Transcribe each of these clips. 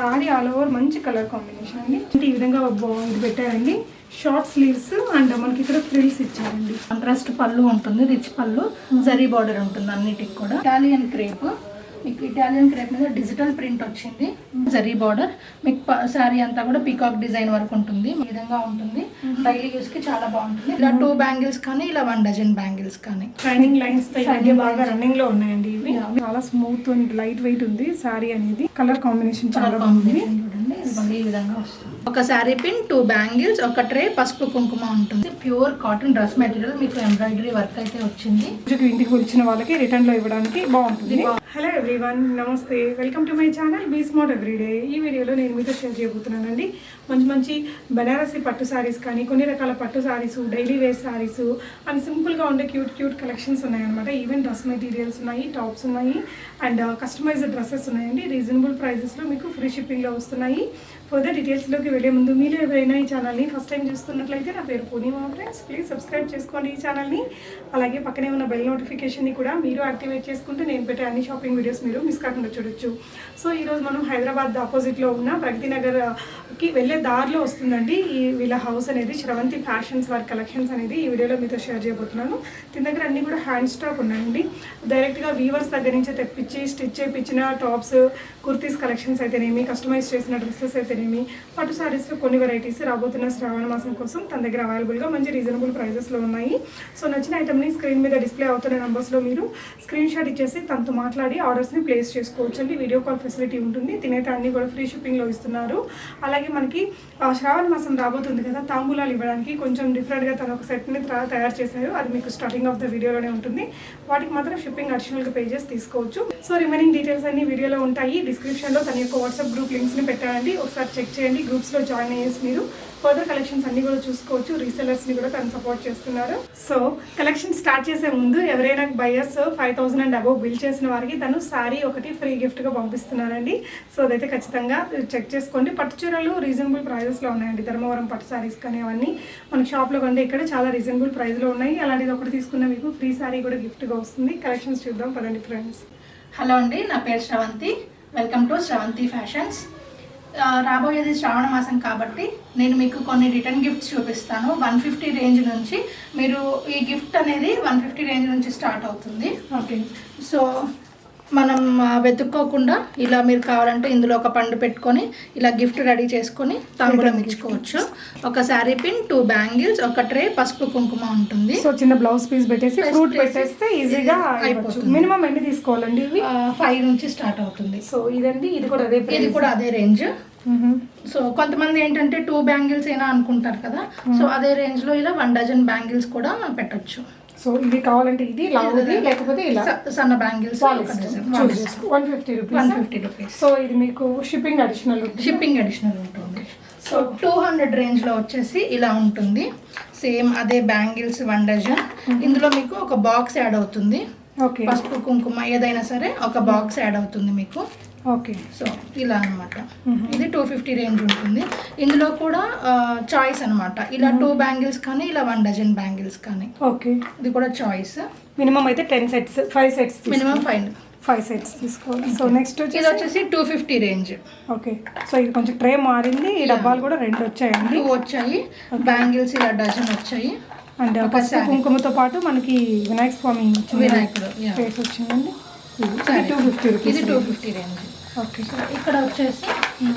Sorry all over మంచి colour combination అండి. ఈ విధంగా బాగుంది పెట్టారండి. షార్ట్ స్లీవ్స్ అండ్ మనకి ఇక్కడ ఫ్రిల్స్ ఇచ్చారండి. కాంట్రాస్ట్ పళ్ళు ఉంటుంది, రిచ్ పళ్ళు, జరీ బార్డర్ ఉంటుంది అన్నిటికి కూడా. ఇటాలియన్ క్రేప్, మీకు ఇటాలియన్ క్రేప్ మీద డిజిటల్ ప్రింట్ వచ్చింది, జరీ బార్డర్. మీకు శారీ అంతా కూడా పీకాక్ డిజైన్ వరకు ఉంటుంది. ఈ విధంగా ఉంటుంది. డైలీ యూస్ కి చాలా బాగుంటుంది. ఇలా 2 బ్యాంగిల్స్ కానీ ఇలా 1 డజన్ బ్యాంగిల్స్ కానీ. షైనింగ్ లైన్స్ బాగా రన్నింగ్ లో ఉన్నాయండి. ఇవి చాలా స్మూత్ అండ్ లైట్ వెయిట్ ఉంది శారీ అనేది. కలర్ కాంబినేషన్ చాలా బాగుంది. ఈ విధంగా వస్తుంది. ఒక శారీ పిన్, 2 బ్యాంగిల్స్, ఒక ట్రే, పసుపు కుంకుమ ఉంటుంది. ప్యూర్ కాటన్ డ్రెస్ మెటీరియల్, మీకు ఎంబ్రాయిడరీ వర్క్ అయితే వచ్చింది. ఇంటికి వచ్చిన వాళ్ళకి రిటర్న్ లో ఇవ్వడానికి బాగుంటుంది. హలో ఎవ్రీవన్, నమస్తే, welcome to my channel be smart everyday. ఈ వీడియోలో నేను మీతో షేర్ చేయబోతున్నానండి. మంచి మంచి బనారసి పట్టు శారీస్ కానీ, కొన్ని రకాల పట్టు saris, daily wear saris and సింపుల్గా ఉండే క్యూట్ కలెక్షన్స్ ఉన్నాయన్నమాట. ఈవెన్ డ్రెస్ మెటీరియల్స్ ఉన్నాయి, టాప్స్ ఉన్నాయి అండ్ కస్టమైజ్డ్ డ్రెస్సెస్ ఉన్నాయండి. రీజనబుల్ ప్రైజెస్లో మీకు ఫ్రీ షిప్పింగ్లో వస్తున్నాయి. ఫర్దర్ డీటెయిల్స్లోకి వెళ్ళే ముందు మీరు ఎవరైనా ఈ ఛానల్ని ఫస్ట్ టైం చూస్తున్నట్లయితే, నా పేరు పూర్ణిమ ఫ్రెండ్స్, ప్లీజ్ సబ్స్క్రైబ్ చేసుకోండి ఈ ఛానల్ని. అలాగే పక్కనే ఉన్న బెల్ నోటిఫికేషన్ని కూడా మీరు యాక్టివేట్ చేసుకుంటే నేను పెట్టే అన్ని షాపింగ్ వీడియోస్ మీరు మిస్ కాకుండా చూడొచ్చు. సో ఈరోజు మనం హైదరాబాద్ ఆపోజిట్లో ఉన్న ప్రగతి నగర్కి వెళ్ళే దారిలో వస్తుందండి వీళ్ళ హౌస్ అనేది. శ్రవంతి ఫ్యాషన్స్ వారి కలెక్షన్స్ అనేది ఈ వీడియోలో మీతో షేర్ చేయబోతున్నాను. దీని దగ్గర అన్నీ కూడా హ్యాండ్ స్టాక్ ఉన్నాయండి. డైరెక్ట్గా వీవర్స్ దగ్గర నుంచి తెప్పించి స్టిచ్ చేయించిన టాప్స్, కుర్తీస్ కలెక్షన్స్ అయితేనేమి, కస్టమైజ్ చేసిన డ్రెస్సెస్ అయితేనేమి, పట్టు శారీస్లో కొన్ని వెరైటీస్ రాబోతున్న శ్రావణ మాసం కోసం తన దగ్గర అవైలబుల్గా మంచి రీజనబుల్ ప్రైజెస్లో ఉన్నాయి. సో నచ్చిన ఐటమ్ని స్క్రీన్ మీద డిస్ప్లే అవుతున్న నెంబర్స్లో మీరు స్క్రీన్ షాట్ ఇచ్చేసి తనతో మాట్లాడి ఆర్డర్స్ని ప్లేస్ చేసుకోవచ్చు అండి. వీడియో కాల్ ఫెసిలిటీ ఉంటుంది. తినైతే అన్నీ కూడా ఫ్రీ షిప్పింగ్లో ఇస్తున్నారు. అలాగే మనకి శ్రావణ మాసం రాబోతుంది కదా, తాంబూలాలు ఇవ్వడానికి కొంచెం డిఫరెంట్గా తను ఒక సెట్ని తయారు చేశారు. అది మీకు స్టార్టింగ్ ఆఫ్ ద వీడియోలోనే ఉంటుంది. వాటికి మాత్రం షిప్పింగ్ అడిషనల్గా పే చేసి తీసుకోవచ్చు. సో రిమైనింగ్ డీటెయిల్స్ అన్ని వీడియోలో ఉంటాయి. డిస్క్రిప్షన్లో తన యొక్క వాట్సాప్ గ్రూప్ లింక్స్ని పెట్టానండి. ఒకసారి చెక్ చేయండి. గ్రూప్స్లో జాయిన్ అయ్యేసి మీరు ఫర్దర్ కలెక్షన్స్ అన్ని కూడా చూసుకోవచ్చు. రీసెలర్స్ని కూడా తను సపోర్ట్ చేస్తున్నారు. సో కలెక్షన్ స్టార్ట్ చేసే ముందు ఎవరైనా బయర్స్ 5000 అండ్ అబౌవ్ బిల్ చేసిన వారికి తను శారీ ఒకటి ఫ్రీ గిఫ్ట్గా పంపిస్తున్నారండి. సో అదైతే ఖచ్చితంగా చెక్ చేసుకోండి. పట్టు చీరలు రీజనబుల్ ప్రైజెస్లో ఉన్నాయండి. ధర్మవరం పట్టు శారీస్ కానీ అవన్నీ మన షాప్లో కంటే ఇక్కడ చాలా రీజనబుల్ ప్రైస్లో ఉన్నాయి. అలాంటిది ఒకటి తీసుకున్న మీకు ఫ్రీ శారీ కూడా గిఫ్ట్గా వస్తుంది. కలెక్షన్స్ చూద్దాం పదండి ఫ్రెండ్స్. హలో అండి, నా పేరు Sravanthi. Welcome to Sravanthi fashions. రాబోయేది శ్రావణ మాసం కాబట్టి నేను మీకు కొన్ని రిటర్న్ గిఫ్ట్స్ చూపిస్తాను. 150 రేంజ్ నుంచి మీరు ఈ గిఫ్ట్ అనేది 150 రేంజ్ నుంచి స్టార్ట్ అవుతుంది. ఓకే, సో మనం వెతుక్కోకుండా ఇలా మీరు కావాలంటే ఇందులో ఒక పండు పెట్టుకొని ఇలా గిఫ్ట్ రెడీ చేసుకొని తాంబూలం ఇచ్చుకోవచ్చు. ఒక శారీ పిన్, 2 బ్యాంగిల్స్, ఒక ట్రే, పసుపు కుంకుమ ఉంటుంది. సో చిన్న బ్లౌజ్ పీస్ పెట్టేసి ఫ్రూట్ పెట్టేస్తే ఈజీగా అయిపోతుంది. మినిమం ఎన్ని తీసుకోవాలండి? ఇవి 5 నుంచి స్టార్ట్ అవుతుంది. సో ఇదండి, ఇది కూడా అదే రేంజ్. సో కొంతమంది ఏంటంటే 2 బ్యాంగిల్స్ అయినా అనుకుంటారు కదా, సో అదే రేంజ్ లో ఇలా 1 డజన్ బ్యాంగిల్స్ కూడా పెట్టొచ్చు. సో ఇది కావాలంటే ఇది లావుది, లేకపోతే ఇలా సన్న బ్యాంగిల్స్ 150 రూపీస్. సో ఇది మీకు షిప్పింగ్ అడిషనల్ ఉంటుంది. సో 200 రేంజ్ లో వచ్చేసి ఇలా ఉంటుంది. సేమ్ అదే బ్యాంగిల్స్ 1 డజన్. ఇందులో మీకు ఒక బాక్స్ యాడ్ అవుతుంది. పసుపు కుంకుమ ఏదైనా సరే ఒక బాక్స్ యాడ్ అవుతుంది మీకు. ఓకే, సో ఇలా అనమాట. ఇది 250 రేంజ్ ఉంటుంది. ఇందులో కూడా చాయిస్ అనమాట. ఇలా 2 బ్యాంగిల్స్ కానీ ఇలా 1 డజన్ బ్యాంగిల్స్ కానీ. ఓకే, ఇది కూడా చాయిస్. మినిమం అయితే 10 సెట్స్, 5 సెట్స్ మినిమం 5 సెట్స్ తీసుకోవాలి. సో నెక్స్ట్ ఇది వచ్చేసి 250 రేంజ్. ఓకే, సో ఇది కొంచెం ట్రే మారింది. ఈ డబ్బాలు కూడా 2 వచ్చాయండి. 2 వచ్చాయి. బ్యాంగిల్స్ ఇలా డజన్ వచ్చాయి. అండ్ కుంకుమతో పాటు మనకి వినాయక స్వామి వినాయకుడు ఫేస్ వచ్చిందండి. ఇది 250 రేంజ్. ఓకే, సో ఇక్కడ వచ్చేసి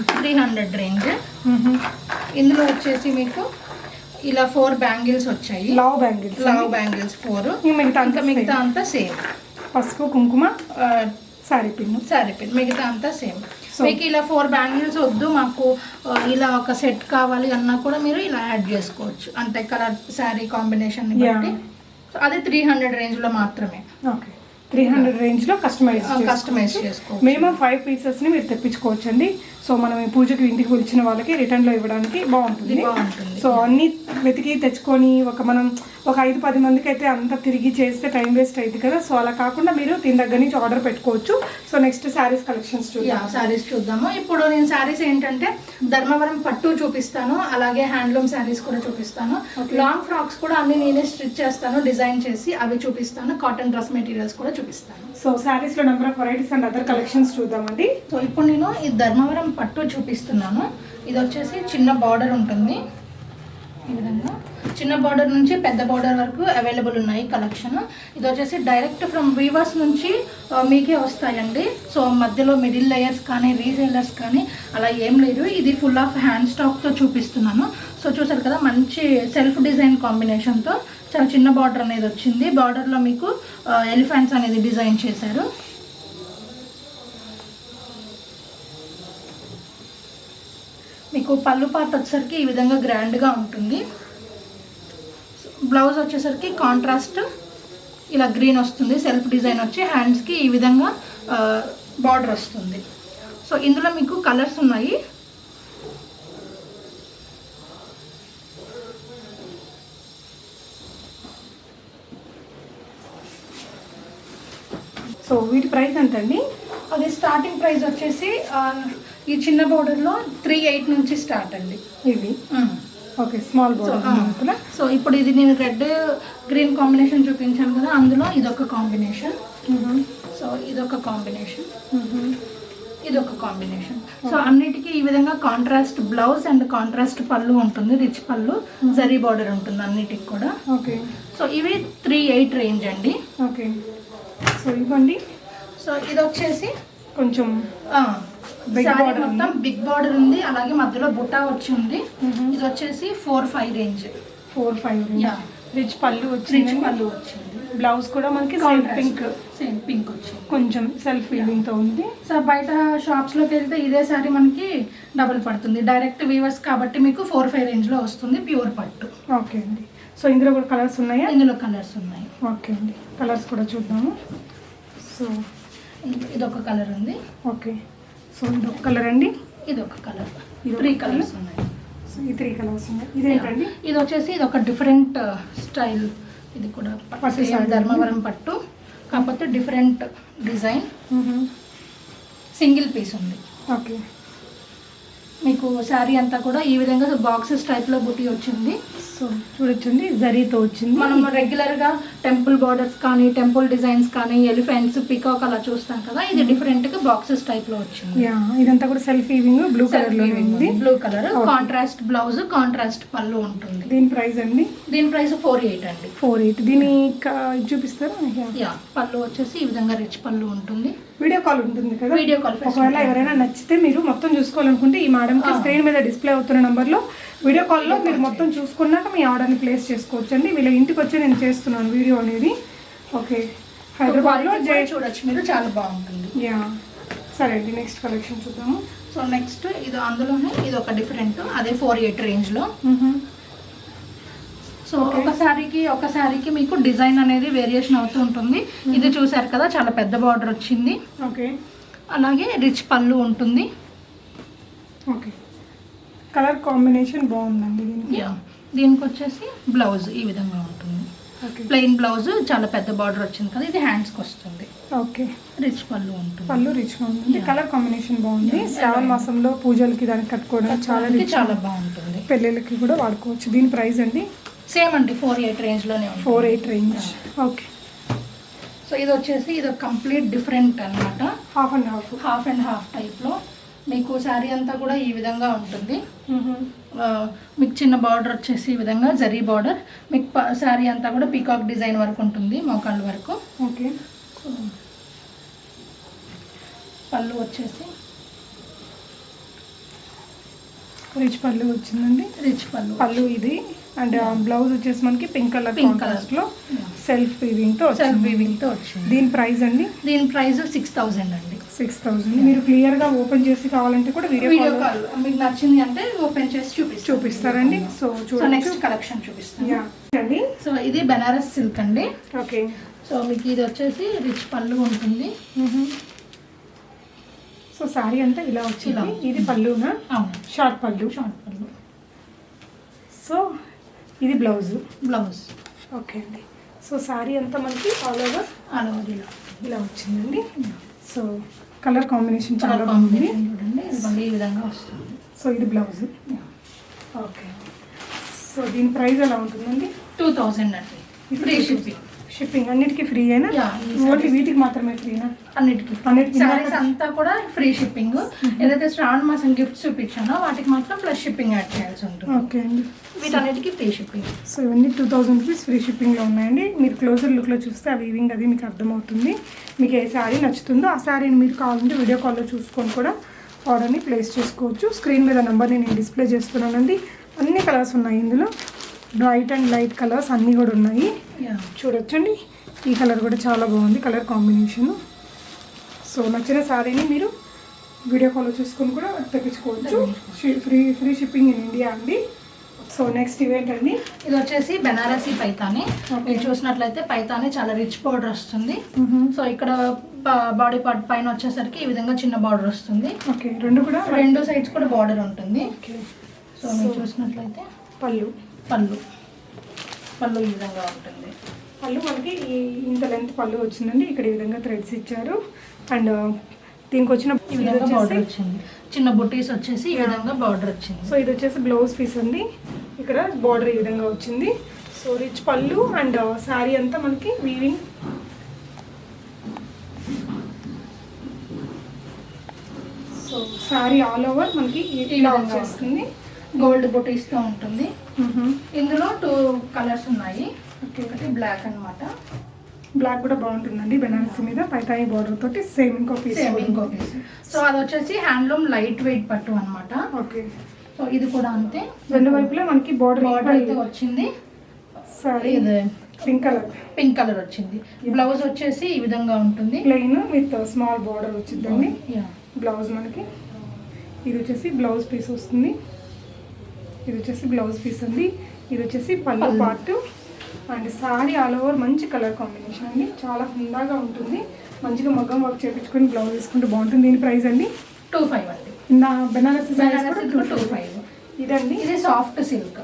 300 రేంజ్. ఇందులో వచ్చేసి మీకు ఇలా 4 బ్యాంగిల్స్ వచ్చాయి. లావ్ బ్యాంగిల్స్ 4. మిగతా అంతా సేమ్. పసుపు కుంకుమ, శారీ పిన్. మిగతా అంతా సేమ్. మీకు ఇలా 4 బ్యాంగిల్స్ వద్దు, మాకు ఇలా ఒక సెట్ కావాలి అన్నా కూడా మీరు ఇలా యాడ్ చేసుకోవచ్చు. అంటే కలర్ శారీ కాంబినేషన్ బట్టి. అది 300 రేంజ్లో మాత్రమే. ఓకే, 300 రేంజ్లో కస్టమైజ్ చేసుకోవచ్చు. మినిమం 5 పీసెస్ని మీరు తెప్పించుకోవచ్చు అండి. సో మనం పూజకి ఇంటికి పిలిచిన వాళ్ళకి రిటర్న్లో ఇవ్వడానికి బాగుంటుంది. సో అన్ని వెతికి తెచ్చుకొని మనం ఒక 5-10 మందికి అయితే అంతా తిరిగి చేస్తే టైం వేస్ట్ అయింది కదా. సో అలా కాకుండా మీరు దీని దగ్గర నుంచి ఆర్డర్ పెట్టుకోవచ్చు. So next saris collections saris చూద్దాము. ఇప్పుడు నేను శారీస్ ఏంటంటే ధర్మవరం పట్టు చూపిస్తాను, అలాగే హ్యాండ్లూమ్ శారీస్ కూడా చూపిస్తాను. లాంగ్ ఫ్రాక్స్ కూడా అన్ని నేనే స్టిచ్ చేస్తాను, డిజైన్ చేసి అవి చూపిస్తాను. కాటన్ డ్రెస్ మెటీరియల్స్ కూడా చూపిస్తాను. సో శారీస్ లో number of varieties and other collections చూద్దామండి. సో ఇప్పుడు నేను ఈ ధర్మవరం పట్టు చూపిస్తున్నాను. ఇది వచ్చేసి చిన్న బార్డర్ ఉంటుంది, ఈ విధంగా చిన్న బార్డర్ నుంచి పెద్ద బార్డర్ వరకు అవైలబుల్ ఉన్నాయి కలెక్షన్. ఇది వచ్చేసి డైరెక్ట్ ఫ్రమ్ వీవర్స్ నుంచి మీకే వస్తాయండి. సో మధ్యలో మిడిల్ లేయర్స్ కానీ రీసేలర్స్ కానీ అలా ఏం లేదు. ఇది ఫుల్ ఆఫ్ హ్యాండ్ స్టాక్తో చూపిస్తున్నాను. సో చూసారు కదా, మంచి సెల్ఫ్ డిజైన్ కాంబినేషన్తో చాలా చిన్న బార్డర్ అనేది వచ్చింది. బార్డర్లో మీకు ఎలిఫెంట్స్ అనేది డిజైన్ చేశారు. మీకు పళ్ళు పార్ట్ వచ్చేసరికి ఈ విధంగా గ్రాండ్గా ఉంటుంది. బ్లౌజ్ వచ్చేసరికి కాంట్రాస్ట్ ఇలా గ్రీన్ వస్తుంది, సెల్ఫ్ డిజైన్ వచ్చి హ్యాండ్స్కి ఈ విధంగా బార్డర్ వస్తుంది. సో ఇందులో మీకు కలర్స్ ఉన్నాయి. సో వీటి ప్రైస్ ఎంతండి? అది స్టార్టింగ్ ప్రైస్ వచ్చేసి ఈ చిన్న బోర్డర్లో 3,800 నుంచి స్టార్ట్ అండి ఇవి. Okay, small border. సో ఇప్పుడు ఇది నేను రెడ్ గ్రీన్ కాంబినేషన్ చూపించాను కదా, అందులో ఇదొక కాంబినేషన్. సో ఇదొక కాంబినేషన్, ఇదొక కాంబినేషన్. సో అన్నిటికీ ఈ విధంగా కాంట్రాస్ట్ బ్లౌజ్ అండ్ కాంట్రాస్ట్ పళ్ళు ఉంటుంది, రిచ్ పళ్ళు, జరీ బార్డర్ ఉంటుంది అన్నిటికి కూడా. ఓకే. సో ఇవి 3,800 రేంజ్ అండి. ఓకే. సో ఇవ్వండి. సో ఇది వచ్చేసి కొంచెం మొత్తం బిగ్ బార్డర్ ఉంది, అలాగే మధ్యలో బుట్టా వచ్చి ఉంది. ఇది వచ్చేసి 4,500 రేంజ్. 4,500. రిచ్ పళ్ళు వచ్చింది, పళ్ళు వచ్చింది. బ్లౌజ్ కూడా మనకి సేమ్ పింక్ వచ్చింది, కొంచెం సెల్ఫ్ ఫీలింగ్ తో ఉంది. సో బయట షాప్స్ లోకి వెళ్తే ఇదే సారీ మనకి డబుల్ పడుతుంది. డైరెక్ట్ వీవర్స్ కాబట్టి మీకు 4,500 రేంజ్ లో వస్తుంది, ప్యూర్ పట్టు. ఓకే అండి. సో ఇందులో కూడా కలర్స్ ఉన్నాయా? ఇందులో కలర్స్ ఉన్నాయి. ఓకే అండి, కలర్స్ కూడా చూద్దాము. సో ఇదొక కలర్ ఉంది. ఓకే. సో ఇదొక కలర్ అండి, ఇదొక కలర్, 3 కలర్స్ ఉన్నాయి. సో ఈ 3 కలర్స్ ఉన్నాయి. ఇదేంటండి? ఇది వచ్చేసి ఇది ఒక డిఫరెంట్ స్టైల్. ఇది కూడా ధర్మవరం పట్టు, కాకపోతే డిఫరెంట్ డిజైన్, సింగిల్ పీస్ ఉంది. ఓకే. మీకు శారీ అంతా కూడా ఈ విధంగా బాక్సెస్ టైప్లో బుటీ వచ్చింది. సో చూడొచ్చండి, జరీతో వచ్చింది. మనం రెగ్యులర్గా టెంపుల్ బార్డర్స్ కానీ టెంపుల్ డిజైన్స్ కానీ ఎలిఫెంట్స్ పికాక్ అలా చూస్తాం కదా, ఇది డిఫరెంట్గా బాక్సెస్ టైప్లో వచ్చింది. ఇదంతా కూడా సెల్ఫ్ వీవింగ్, బ్లూ కలర్ లో ఉంది. Blue colour, contrast blouse, contrast పళ్ళు ఉంటుంది. దీని ప్రైస్ అండి? దీని ప్రైస్ 4,800 అండి. 4,800. దీని చూపిస్తారా? పళ్ళు వచ్చేసి ఈ విధంగా రిచ్ పళ్ళు ఉంటుంది. వీడియో కాల్ ఉంటుంది కదా, వీడియో కాల్. ఒకవేళ ఎవరైనా నచ్చితే మీరు మొత్తం చూసుకోవాలనుకుంటే ఈ మేడంకి స్క్రీన్ మీద డిస్ప్లే అవుతున్న నంబర్లో వీడియో కాల్లో మీరు మొత్తం చూసుకున్నాక మీ ఆర్డర్ని ప్లేస్ చేసుకోవచ్చు అండి. వీళ్ళ ఇంటికి వచ్చి నేను చేస్తున్నాను వీడియో అనేది. ఓకే. హైదరాబాద్లో చూడొచ్చు మీరు, చాలా బాగుంటుంది. సరే అండి, నెక్స్ట్ కలెక్షన్ చూద్దాము. సో నెక్స్ట్ ఇది అందులోనే ఇది ఒక డిఫరెంట్, అదే 4,800 రేంజ్లో. సో ఒక శారీకి మీకు డిజైన్ అనేది వేరియేషన్ అవుతూ ఉంటుంది. ఇది చూసారు కదా, చాలా పెద్ద బార్డర్ వచ్చింది. ఓకే. అలాగే రిచ్ పళ్ళు ఉంటుంది. ఓకే. కలర్ కాంబినేషన్ బాగుందండి. దీనికి వచ్చేసి బ్లౌజ్ ఈ విధంగా ఉంటుంది, ప్లెయిన్ బ్లౌజ్, చాలా పెద్ద బార్డర్ వచ్చింది కదా, ఇది హ్యాండ్స్కి వస్తుంది. ఓకే. రిచ్ పళ్ళు ఉంటుంది, పళ్ళు రిచ్గా ఉంటుంది. కలర్ కాంబినేషన్ బాగుంది. శ్రావణ మాసంలో పూజలకి దానికి కట్టుకోవడానికి చాలా బాగుంటుంది. పెళ్ళిళ్ళకి కూడా వాడుకోవచ్చు. దీని ప్రైస్ అండి? సేమ్ అండి, 4,800 రేంజ్లోనే ఉంది. 4,800 రేంజ్. ఓకే. సో ఇది వచ్చేసి ఇది కంప్లీట్ డిఫరెంట్ అనమాట. హాఫ్ అండ్ హాఫ్ టైప్లో మీకు శారీ అంతా కూడా ఈ విధంగా ఉంటుంది. మీకు చిన్న బార్డర్ వచ్చేసి ఈ విధంగా జరీ బార్డర్, మీకు శారీ అంతా కూడా పీకాక్ డిజైన్ వరకు ఉంటుంది, మోకాళ్ళ వరకు. ఓకే. పళ్ళు వచ్చేసి రిచ్ పళ్ళు వచ్చిందండి. రిచ్ పళ్ళు ఇది. అండ్ బ్లౌజ్ వచ్చేసి మనకి పింక్ కలర్ లో సెల్ఫ్ వీవింగ్ తో వచ్చింది. దీని ప్రైస్ అండి? దీని ప్రైస్ 6,000 అండి. 6,000. మీరు క్లియర్ గా ఓపెన్ చేసి కావాలంటే కూడా వీడియో కాల్ మీకు నచ్చింది అంటే ఓపెన్ చేసి చూపిస్తారండి. సో నెక్స్ట్ కలెక్షన్ చూపిస్తాను. సో ఇది బెనారస్ సిల్క్ అండి. ఓకే. సో మీకు ఇది వచ్చేసి రిచ్ పళ్ళు ఉంటుంది. సో సారీ అంతా ఇలా వచ్చింది. ఇది పళ్ళునా? అవును, షార్ట్ పళ్ళు. సో ఇది బ్లౌజ్. బ్లౌజ్ ఓకే అండి. సో శారీ అంతా మనకి ఆల్ ఓవర్ ఇలా వచ్చిందండి. సో కలర్ కాంబినేషన్ చాలా బాగుంది చూడండి. ఇది మళ్ళీ ఈ విధంగా వస్తుంది. సో ఇది బ్లౌజ్. ఓకే. సో దీని ప్రైస్ ఎలా ఉంటుందండి? 2000 అండి. ఫ్రీ షిప్పింగ్ అన్నిటికీ ఫ్రీ అయినా? ఓన్లీ వీటికి మాత్రమే ఫ్రీనా? అన్నిటికి సారీస్ అంతా కూడా ఫ్రీ షిప్పింగ్. ఏదైతే శ్రావణ మాసం గిఫ్ట్స్ చూపించానో వాటికి మాత్రం ప్లస్ షిప్పింగ్ యాడ్ చేయాల్సి ఉంటుంది. ఓకే అండి. వీటన్నిటికీ ఫ్రీ షిప్పింగ్. సో ఇవన్నీ 2000 రూపీస్ ఫ్రీ షిప్పింగ్లో ఉన్నాయండి. మీరు క్లోజర్ లుక్లో చూస్తే ఆ వీవింగ్ అది మీకు అర్థమవుతుంది. మీకు ఏ శారీ నచ్చుతుందో ఆ శారీని మీరు కావాలంటే వీడియో కాల్లో చూసుకొని కూడా ఆర్డర్ని ప్లేస్ చేసుకోవచ్చు. స్క్రీన్ మీద నెంబర్ని నేను డిస్ప్లే చేస్తున్నానండి. అన్ని కలర్స్ ఉన్నాయి ఇందులో. బ్రైట్ అండ్ లైట్ కలర్స్ అన్నీ కూడా ఉన్నాయి. చూడొచ్చండి. ఈ కలర్ కూడా చాలా బాగుంది కలర్ కాంబినేషన్. సో నచ్చిన శారీని మీరు వీడియో కాల్లో చూసుకొని కూడా తెప్పించుకోవచ్చు. ఫ్రీ షిప్పింగ్ ఇన్ ఇండియా అండి. సో నెక్స్ట్ ఈవెంట్ అండి. ఇది వచ్చేసి బెనారసీ పైతాని. మీరు చూసినట్లయితే పైతాని చాలా రిచ్ బార్డర్ వస్తుంది. సో ఇక్కడ బాడీ పార్ట్ పైన వచ్చేసరికి ఈ విధంగా చిన్న బార్డర్ వస్తుంది. ఓకే. రెండు సైడ్స్ కూడా బార్డర్ ఉంటుంది. సో మీరు చూసినట్లయితే పళ్ళు ఈ విధంగా ఉంటుంది. పళ్ళు మనకి ఇంత లెంత్ పళ్ళు వచ్చిందండి. ఇక్కడ ఈ విధంగా థ్రెడ్స్ ఇచ్చారు. అండ్ దీనికి వచ్చిన ఈ విధంగా బార్డర్ వచ్చింది. చిన్న బుటీస్ వచ్చేసి ఈ విధంగా బార్డర్ వచ్చింది. సో ఇది వచ్చేసి బ్లౌజ్ పీస్ అండి. ఇక్కడ బార్డర్ ఈ విధంగా వచ్చింది. సో రిచ్ పళ్ళు అండ్ శారీ అంతా మనకి weaving. So sari all over మనకి ఇలా వచ్చేస్తుంది. గోల్డ్ బుటీస్తో ఉంటుంది. ఇందులో 2 కలర్స్ ఉన్నాయి. ఒకటి బ్లాక్ అన్నమాట. బ్లాక్ కూడా బాగుంటుందండి బెనారసీ మీద పైతాయి బార్డర్ తోటి. సేమ్ ఇంకో పీస్. సో అది వచ్చేసి హ్యాండ్లూమ్ లైట్ వెయిట్ పట్టు అన్నమాట. ఓకే. సో ఇది కూడా అంతే. రెండు వైపులా మనకి బార్డర్ అయితే వచ్చింది. సారీ పింక్ కలర్ వచ్చింది. బ్లౌజ్ వచ్చేసి ఈ విధంగా ఉంటుంది. ప్లెయిన్ విత్ స్మాల్ బార్డర్ వచ్చిందండి బ్లౌజ్ మనకి. ఇది వచ్చేసి బ్లౌజ్ పీస్ వస్తుంది. ఇది వచ్చేసి బ్లౌజ్ పీస్ అండి. ఇది వచ్చేసి పళ్ళు part. And sorry all over మంచి కలర్ కాంబినేషన్ అండి. చాలా హుందాగా ఉంటుంది. మంచిగా మగ్గం వర్క్ చేయించుకొని బ్లౌజ్ వేసుకుంటే బాగుంటుంది. దీని ప్రైస్ అండి 25 అండి. నా బెనారసీ 25. ఇదండి. ఇది సాఫ్ట్ సిల్క్.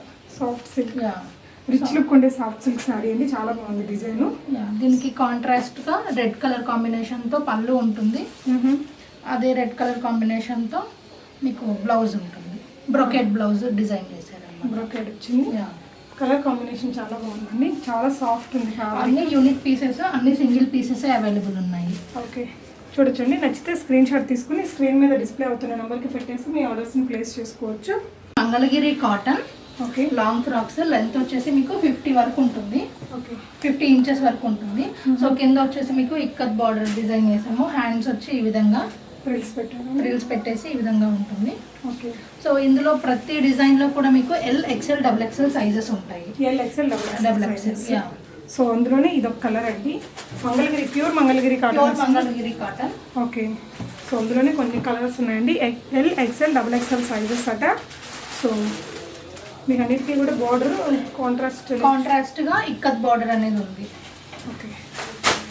రిచ్ లుక్ ఉండే సాఫ్ట్ సిల్క్ సారీ అండి. చాలా బాగుంది డిజైన్. దీనికి కాంట్రాస్ట్గా రెడ్ కలర్ కాంబినేషన్తో పళ్ళు ఉంటుంది. అదే రెడ్ కలర్ కాంబినేషన్తో మీకు బ్లౌజ్ ఉంటుంది. బ్రొకెట్ బ్లౌజ్ డిజైన్ చేశారు. బ్రొకెట్ వచ్చింది. కలర్ కాంబినేషన్ చాలా బాగుందండి. చాలా సాఫ్ట్ ఉంది. అన్ని యూనిక్ పీసెస్, అన్ని సింగిల్ పీసెస్ అవైలబుల్ ఉన్నాయి. ఓకే. చూడొచ్చండి. నచ్చితే స్క్రీన్ షాట్ తీసుకుని స్క్రీన్ మీద డిస్ప్లే అవుతున్న నెంబర్కి పెట్టేసి మీ ఆర్డర్స్ని ప్లేస్ చేసుకోవచ్చు. Mangalagiri cotton. Okay. Long frocks length వచ్చేసి మీకు 50 వరకు ఉంటుంది. ఓకే. 50 ఇంచెస్ వరకు ఉంటుంది. సో కింద వచ్చేసి మీకు ఇక్కత్ బార్డర్ డిజైన్ చేసాము. హ్యాండ్స్ వచ్చి ఈ విధంగా ఫ్రిల్స్ పెట్టేసి ఈ విధంగా ఉంటుంది. ఓకే. సో ఇందులో ప్రతి డిజైన్ లో కూడా మీకు L, XL, XXL సైజెస్ ఉంటాయి. L, XL, XXL. సో అందులోనే ఇది ఒక కలర్ అండి. Pure Mangalagiri cotton. Okay. So అందులోనే కొన్ని కలర్స్ ఉన్నాయండి. L, XL, XXL సైజెస్ అట. సో మీకు అన్నిటికీ కూడా బార్డర్ కాంట్రాస్ట్గా ఇక్కత్ బార్డర్ అనేది ఉంది. ఓకే.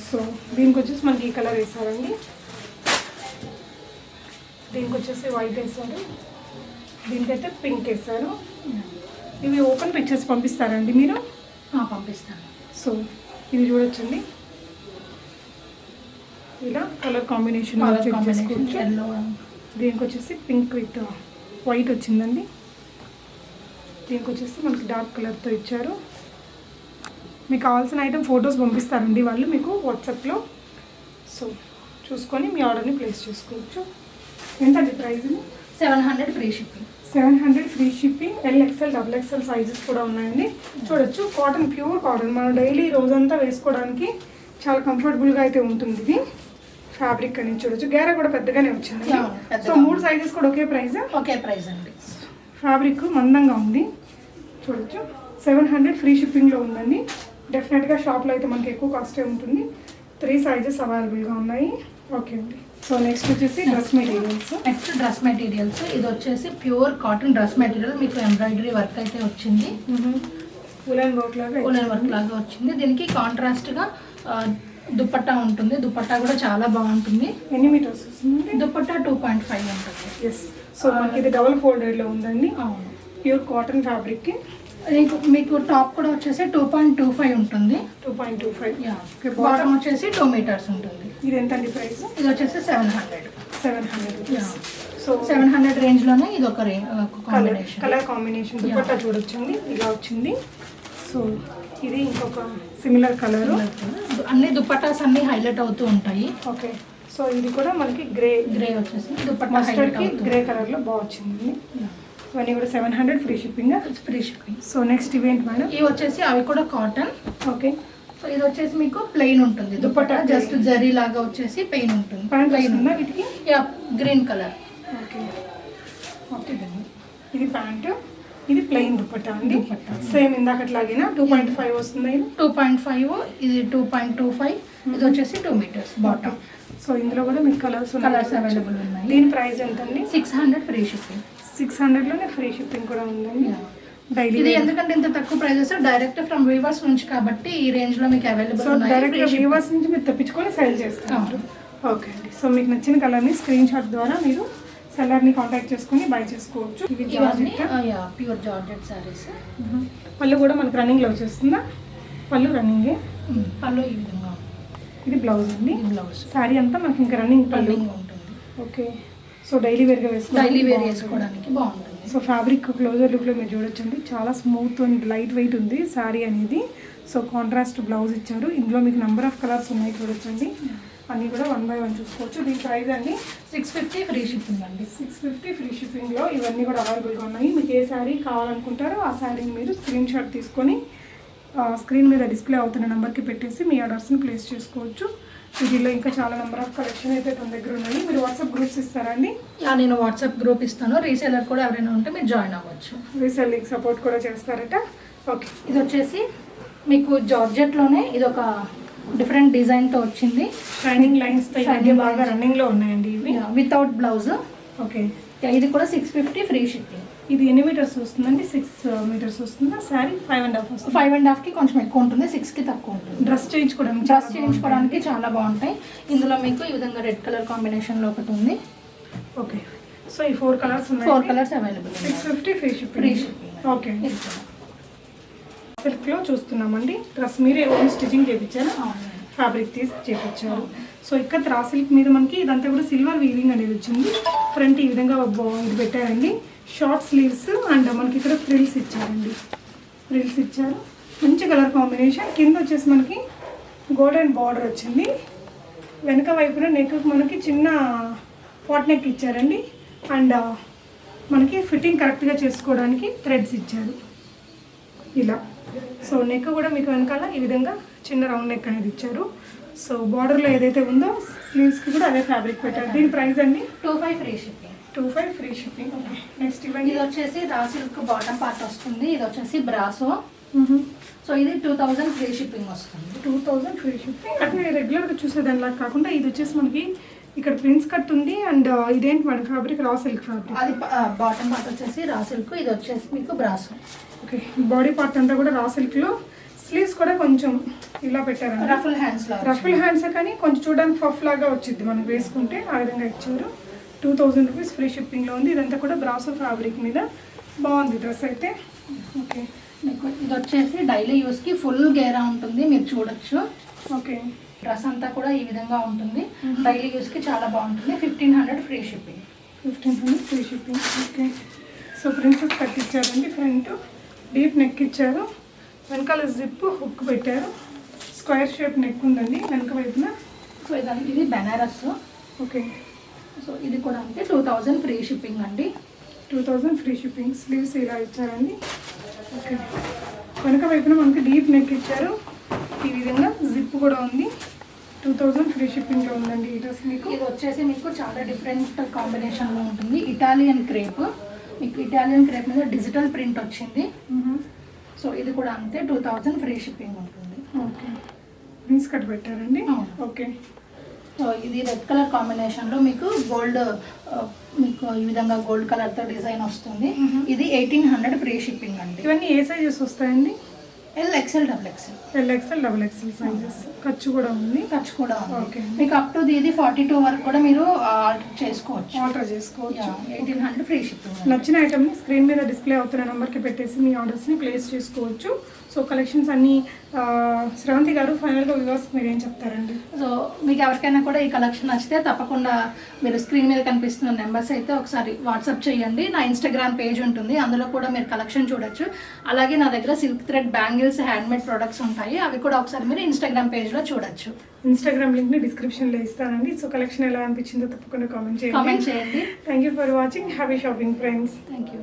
సో దీనికి వచ్చేసి మనకి ఈ కలర్ వేసారండి. దీనికి వచ్చేసి వైట్ వేసారు. దీనికైతే పింక్ వేసారు. ఇవి ఓపెన్ పిక్చర్స్ పంపిస్తారండి మీరు? పంపిస్తాను. సో ఇది చూడొచ్చండి. ఇలా కలర్ కాంబినేషన్ దీనికి వచ్చేసి పింక్ విత్ వైట్ వచ్చిందండి. దీనికి వచ్చేసి మనకి డార్క్ కలర్తో ఇచ్చారు. మీకు కావాల్సిన ఐటమ్ ఫొటోస్ పంపిస్తారండి వాళ్ళు మీకు వాట్సాప్లో. సో చూసుకొని మీ ఆర్డర్ని ప్లేస్ చేసుకోవచ్చు. ఎంతండి price? 700 free shipping. 700 free shipping. L, XL, XXL sizes కూడా ఉన్నాయండి. చూడొచ్చు. Cotton, pure cotton. మనం డైలీ రోజంతా వేసుకోవడానికి చాలా కంఫర్టబుల్గా అయితే ఉంటుంది. ఇది ఫ్యాబ్రిక్ అని చూడొచ్చు. గేర కూడా పెద్దగానే వచ్చింది. సో 3 సైజెస్ కూడా ఒకే ప్రైస్ అండి. ఫ్యాబ్రిక్ మందంగా ఉంది. చూడొచ్చు. 700 ఫ్రీ షిప్పింగ్లో ఉందండి. డెఫినెట్గా షాప్లో అయితే మనకి ఎక్కువ కాస్టే ఉంటుంది. 3 సైజెస్ అవైలబుల్గా ఉన్నాయి. ఓకే అండి. సో నెక్స్ట్ వచ్చేసి డ్రెస్ మెటీరియల్స్. ఇది వచ్చేసి ప్యూర్ కాటన్ డ్రెస్ మెటీరియల్. మీకు ఎంబ్రాయిడరీ వర్క్ అయితే వచ్చింది. ఉలెన్ వర్క్ లాగా వచ్చింది. దీనికి కాంట్రాస్ట్గా దుపట్టా ఉంటుంది. దుపట్టా కూడా చాలా బాగుంటుంది. ఎన్ని మీటర్స్ వస్తుంది దుపట్టా? 2.5 ఉంటుంది. ఎస్. సో మనకి ఇది డబుల్ ఫోల్డెడ్లో ఉందండి. అవును. ప్యూర్ కాటన్ ఫ్యాబ్రిక్కి మీకు టాప్ కూడా వచ్చేసి 2.25 ఉంటుంది. 2.25. బాటమ్ వచ్చేసి 2 మీటర్స్ ఉంటుంది. ఇది ఎంత అండి ప్రైస్? ఇది వచ్చేసి 700. 700. సో 700 రేంజ్లోనే ఇది ఒక కాంబినేషన్, కలర్ కాంబినేషన్ దుపట్టా చూడొచ్చండి, ఇలా వచ్చింది. సో ఇది ఇంకొక సిమిలర్ కలర్. అన్ని దుపట్టాస్ అన్ని హైలైట్ అవుతూ ఉంటాయి. ఓకే. సో ఇది కూడా మనకి గ్రే వచ్చేసి దుపట్టా మస్టర్డ్కి గ్రే కలర్లో బాగా వచ్చింది. ఇవన్నీ కూడా 700 ఫ్రీ షిప్పింగ్. సో నెక్స్ట్ ఇవేంటి మేడం? ఇవి వచ్చేసి అవి కూడా కాటన్. ఓకే. సో ఇది వచ్చేసి మీకు ప్లెయిన్ ఉంటుంది దుపట్టా, జస్ట్ జరీ లాగా వచ్చేసి ప్లెయిన్ ఉంటుంది. ప్లెయిన్ ఉందా వీటికి? Green colour. ఓకే. ఓకే. ఇది ప్యాంటు, ఇది ప్లెయిన్ దుపట్టా అండి. సేమ్ ఇందాకట్లాగినా 2.5 వస్తుంది. 2.5, ఇది 2.25, ఇది వచ్చేసి 2 మీటర్స్ బాటమ్. సో ఇందులో కూడా మీకు కలర్స్ అవైలబుల్ ఉన్నాయి. దీని ప్రైస్ ఎంత అండి? 600 ఫ్రీ షిప్పింగ్. 600లోనే ఫ్రీ షిప్పింగ్ కూడా ఉందండి. డైలీ ఇది ఎందుకంటే ఇంత తక్కువ ప్రైజెస్ డైరెక్ట్ ఫ్రమ్ వీవర్స్ నుంచి కాబట్టి ఈ రేంజ్ లో మీకు అవైలబుల్ ఉన్నాయి. డైరెక్ట్ వీవర్స్ నుంచి మీరు తెప్పించుకొని సేల్ చేస్తారు. ఓకే అండి. సో మీకు నచ్చిన కలర్ని స్క్రీన్ షాట్ ద్వారా మీరు సెల్లర్ని కాంటాక్ట్ చేసుకుని బై చేసుకోవచ్చు. ఇవి ప్యూర్ జార్జెట్ సారీస్. పళ్ళు కూడా మనకు రన్నింగ్లో వచ్చేస్తుందా? పళ్ళు రన్నింగే. పళ్ళు ఈ విధంగా. ఇది బ్లౌజ్ అండి. బ్లౌజ్ శారీ అంతా మనకి ఇంకా రన్నింగ్ ఉంటుంది. ఓకే. సో డైలీ వేర్ వేసుకోవడానికి బాగుంటుంది. సో ఫ్యాబ్రిక్ క్లోజర్ లుక్లో మీరు చూడొచ్చండి, చాలా స్మూత్ అండ్ లైట్ వెయిట్ ఉంది శారీ అనేది. సో కాంట్రాస్ట్ బ్లౌజ్ ఇచ్చారు. ఇందులో మీకు నెంబర్ ఆఫ్ కలర్స్ ఉన్నాయి చూడొచ్చండి. అన్నీ కూడా 1 by 1 చూసుకోవచ్చు. దీని ప్రైస్ అండి 650 ఫ్రీ షిప్పింగ్ అండి. 650 ఫ్రీ షిప్పింగ్లో ఇవన్నీ కూడా అవైలబుల్గా ఉన్నాయి. మీకు ఏ శారీ కావాలనుకుంటారో ఆ శారీని మీరు స్క్రీన్ షాట్ తీసుకొని స్క్రీన్ మీద డిస్ప్లే అవుతున్న నెంబర్కి పెట్టేసి మీ ఆర్డర్స్ని ప్లేస్ చేసుకోవచ్చు. వీటిలో ఇంకా చాలా నెంబర్ ఆఫ్ కలెక్షన్ అయితే తన దగ్గర ఉన్నాయి. మీరు వాట్సాప్ గ్రూప్స్ ఇస్తారా అండి? నేను వాట్సాప్ గ్రూప్ ఇస్తాను. రీసేలర్ కూడా ఎవరైనా ఉంటే మీరు జాయిన్ అవ్వచ్చు. రీసేలింగ్ సపోర్ట్ కూడా చేస్తారట. ఓకే. ఇది వచ్చేసి మీకు జార్జెట్లోనే ఇది ఒక డిఫరెంట్ డిజైన్తో వచ్చింది. షైనింగ్ లైన్స్ బాగా రన్నింగ్లో ఉన్నాయండి ఇవి. Without blouse. ఓకే. ఇది కూడా 650 ఫ్రీ షిప్పింగ్. ఇది ఎన్ని మీటర్స్ వస్తుందండి? 6 మీటర్స్ వస్తుందా? శారీ 5.5 వస్తుంది. 5.5కి కొంచెం ఎక్కువ ఉంటుంది, 6కి తక్కువ ఉంటుంది. డ్రెస్ చేయించుకోవడానికి చాలా బాగుంటాయి. ఇందులో మీకు ఈ విధంగా రెడ్ కలర్ కాంబినేషన్లో ఒకటి ఉంది. ఓకే. సో ఈ 4 కలర్స్ ఉన్నాయి. 4 colours available. 650 free shipping. Okay. సిల్క్లో చూస్తున్నామండి. డ్రెస్ మీరే ఓన్ స్టిచ్చింగ్ చేయించారు, ఫ్యాబ్రిక్ తీసి చేయించారు. సో ఇక్కడ రా సిల్క్ మీద మనకి ఇదంతా కూడా సిల్వర్ వీవింగ్ అనేది వచ్చింది. ఫ్రంట్ ఈ విధంగా ఇది పెట్టారండి. షార్ట్ స్లీవ్స్ అండ్ మనకి ఇక్కడ ఫ్రిల్స్ ఇచ్చారండి. ఫ్రిల్స్ ఇచ్చారు. మంచి కలర్ కాంబినేషన్. కింద వచ్చేసి మనకి గోల్డెన్ బార్డర్ వచ్చింది. వెనక వైపున నెక్ మనకి చిన్న పాట్ నెక్ ఇచ్చారండి. అండ్ మనకి ఫిట్టింగ్ కరెక్ట్గా చేసుకోవడానికి థ్రెడ్స్ ఇచ్చారు ఇలా. సో నెక్ కూడా మీకు వెనకాల ఈ విధంగా చిన్న రౌండ్ నెక్ అనేది ఇచ్చారు. సో బార్డర్లో ఏదైతే ఉందో స్లీవ్స్కి కూడా అదే ఫ్యాబ్రిక్ పెట్టారు. దీని ప్రైస్ అండి 25 free shipping. 25 free shipping. Okay. Next ఇవ్వండి. ఇది వచ్చేసి రా సిల్క్ బాటమ్ పార్ట్ వస్తుంది. ఇది వచ్చేసి బ్రాసో. సో ఇది 2000 ఫ్రీ షిప్పింగ్ వస్తుంది. 2000 ఫ్రీ షిప్పింగ్. అంటే రెగ్యులర్గా చూసేదానిలా కాకుండా ఇది వచ్చేసి మనకి ఇక్కడ ప్రిన్స్ కట్ ఉంది. అండ్ ఇదేంటి మన ఫ్యాబ్రిక్? Raw silk fabric. అది బాటమ్ పార్ట్ వచ్చేసి రా సిల్క్. ఇది వచ్చేసి మీకు బ్రాసో. ఓకే. బాడీ పార్ట్ అంతా కూడా రా సిల్క్లో. స్లీవ్స్ కూడా కొంచెం ఇలా పెట్టారండి. రఫుల్ హ్యాండ్స్ కానీ కొంచెం చూడడానికి పఫ్ లాగా వచ్చింది మనకు వేసుకుంటే. ఆ విధంగా ఇచ్చారు. 2000 రూపీస్ ఫ్రీ షిప్పింగ్లో ఉంది. ఇదంతా కూడా బ్రాసో ఫ్యాబ్రిక్ మీద బాగుంది డ్రెస్ అయితే. ఓకే. ఇది వచ్చేసి డైలీ యూస్కి ఫుల్ గేరా ఉంటుంది, మీరు చూడొచ్చు. ఓకే. డ్రెస్ అంతా కూడా ఈ విధంగా ఉంటుంది. డైలీ యూస్కి చాలా బాగుంటుంది. 1500 free shipping. 1500 free shipping. Okay. So princess cut ఇచ్చారండి. ఫ్రంట్ డీప్ నెక్ ఇచ్చారు. వెనకాల జిప్ హుక్ పెట్టారు. స్క్వేర్ షేప్ నెక్ ఉందండి వెనక వైపున. సో ఇది బెనారస్. ఓకే. సో ఇది కూడా అంతే 2000 ఫ్రీ షిప్పింగ్ అండి. 2000 ఫ్రీ షిప్పింగ్. స్లీవ్స్ ఇలా ఇచ్చారండి. ఓకే. వెనక వైపున మనకి డీప్ నెక్ ఇచ్చారు. ఈ విధంగా జిప్ కూడా ఉంది. 2000 ఫ్రీ షిప్పింగ్లో ఉందండి ఈ డ్రెస్ మీకు. ఇది వచ్చేసి మీకు చాలా డిఫరెంట్ కాంబినేషన్లో ఉంటుంది. Italian crepe. మీకు ఇటాలియన్ క్రేప్ మీద డిజిటల్ ప్రింట్ వచ్చింది. సో ఇది కూడా అంతే 2000 ఫ్రీ షిప్పింగ్ ఉంటుంది. ఓకే. ప్రిన్స్ కట్ పెట్టారండి. ఓకే. సో ఇది రెడ్ కలర్ కాంబినేషన్లో మీకు గోల్డ్, మీకు ఈ విధంగా గోల్డ్ కలర్తో డిజైన్ వస్తుంది. ఇది 1800 ఫ్రీ షిప్పింగ్ అండి. ఇవన్నీ ఏ సైజెస్ వస్తాయండి? L XL double XL. LXL XXL sizes. ఖర్చు కూడా ఉంది. ఖర్చు కూడా ఉంది. ఓకే. మీకు అప్ టు ఇది 42 వరకు కూడా మీరు ఆర్డర్ చేసుకోవచ్చు. ఆర్డర్ చేసుకోవచ్చు. 1800 ఫ్రీ షిప్పింగ్. నచ్చిన ఐటమ్ని స్క్రీన్ మీద డిస్ప్లే అవుతున్న నెంబర్కి పెట్టేసి మీ ఆర్డర్స్ని ప్లేస్ చేసుకోవచ్చు. సో కలెక్షన్స్ అన్నీ శ్రవంతి గారు ఫైనల్గా వ్యూవర్స్ మీరు ఏం చెప్తారండి? సో మీకు ఎవరికైనా కూడా ఈ కలెక్షన్ నచ్చితే తప్పకుండా మీరు స్క్రీన్ మీద కనిపిస్తున్న నెంబర్స్ అయితే ఒకసారి వాట్సాప్ చేయండి. నా ఇన్స్టాగ్రామ్ పేజ్ ఉంటుంది, అందులో కూడా మీరు కలెక్షన్ చూడొచ్చు. అలాగే నా దగ్గర silk thread bangles, handmade products ఉంటాయి, అవి కూడా ఒకసారి మీరు ఇన్స్టాగ్రామ్ పేజ్లో చూడొచ్చు. ఇన్స్టాగ్రామ్ లింక్ని డిస్క్రిప్షన్లో ఇస్తానండి. సో కలెక్షన్ ఎలా అనిపించిందో తప్పకుండా కామెంట్ చేయండి. కామెంట్ చేయండి. Thank you for watching. Happy shopping friends. Thank you.